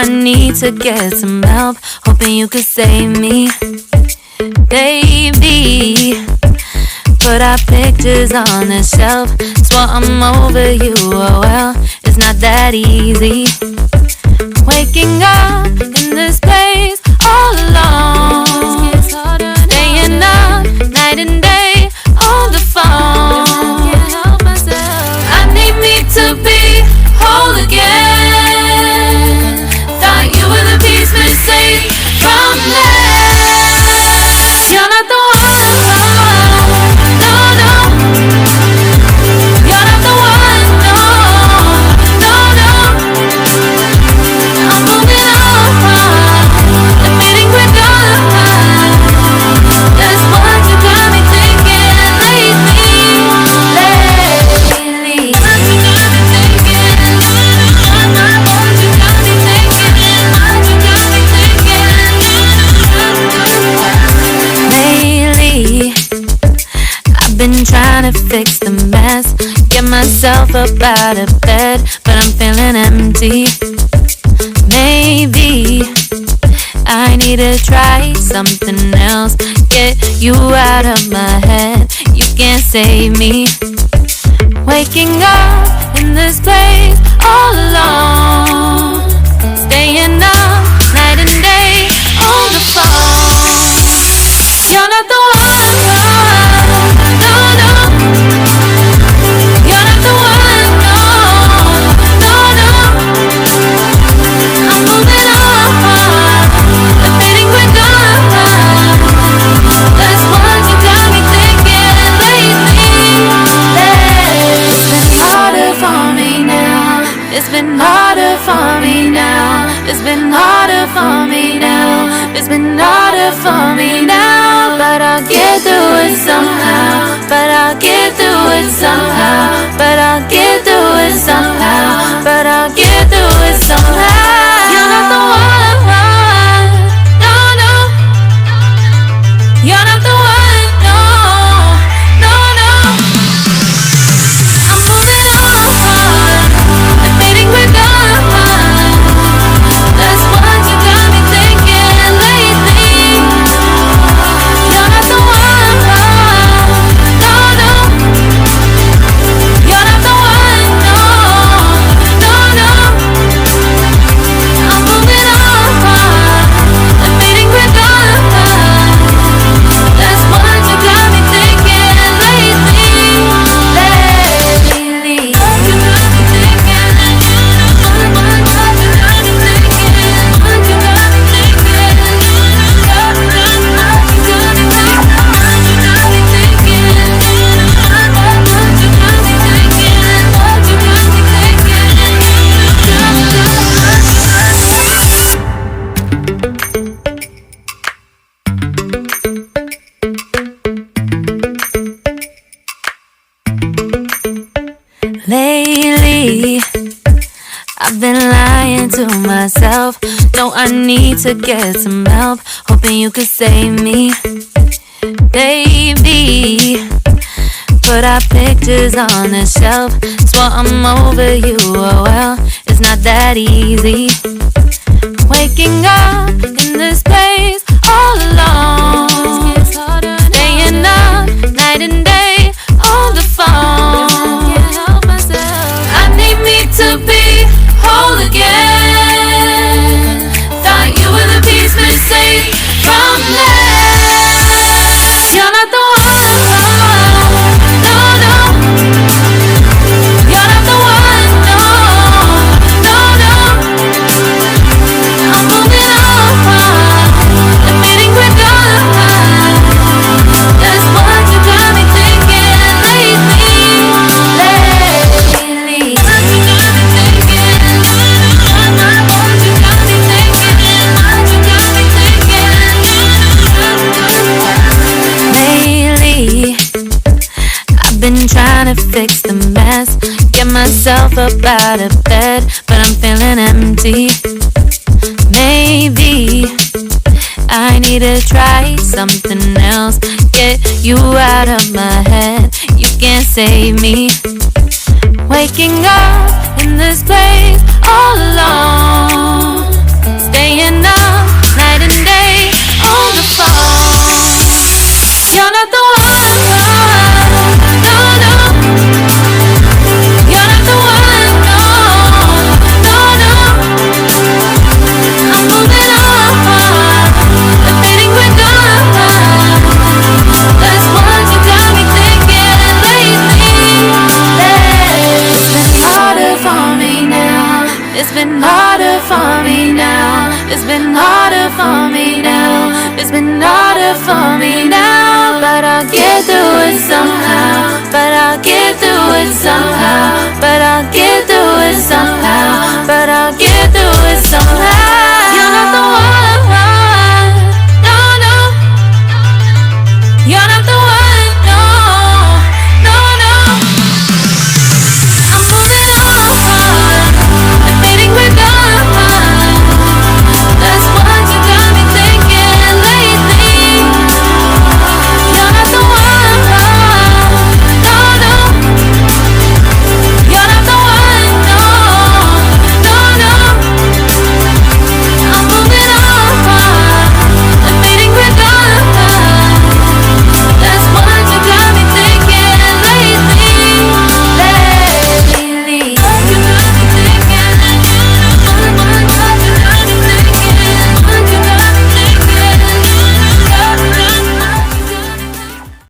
I need to get some help, hoping you could save me. Baby, put our pictures on the shelf. Swore I'm over you, oh well, it's not that easy. Waking up in this place all alone, staying up night and day on the phone. I need me to be whole again. Thought you were the piece missing from this. You're not the one, no, no. You're not the one, no, no, no. I'm moving on, admitting we're done. That's what you got me thinking lately. I've been trying to fix the mess, get myself up out of bed, but I'm feeling empty. Maybe I need to try something else, get you out of my head. You can't save me. Waking up in this place all alone, staying up night and day on the phone. You're not the one, no, no. You're not the one, no, no, no. I'm moving on, admitting we're done. That's what you got me thinking lately. It's been harder for me now. It's been harder for me now. It's been harder for me now. It's been harder for me now. But I'll get through it somehow. But I'll get through it somehow. But I'll get through it somehow. But I'll get through it somehow. You're not the one, no, no. You're not the one, no, no, no. I'm moving on, admitting we're done. That's what you got me thinking lately. You're not the one, no, no. You're not the one, no, no, no. I'm moving on, admitting we're done. That's what you got me thinking lately. Lately, I've been lying to myself. No, I need to get some help, hoping you could save me. Baby, put our pictures on the shelf. Swore I'm over you, oh well, it's not that easy. Waking up in this place all alone, staying up night and day on the phone. I need me to be whole again. Thought you were the piece missing from this. You're not the one, no, no. You're not the one, no, no, no. I'm moving on, admitting we're done. That's what you got me thinking lately. Been trying to fix the mess, get myself up out of bed, but I'm feeling empty. Maybe I need to try something else, get you out of my head. You can't save me. Waking up in this place all alone, It's been harder for me now. It's been harder for me now. But I'll get through it somehow. But I'll get through it somehow. But I'll get through it somehow. But I'll get through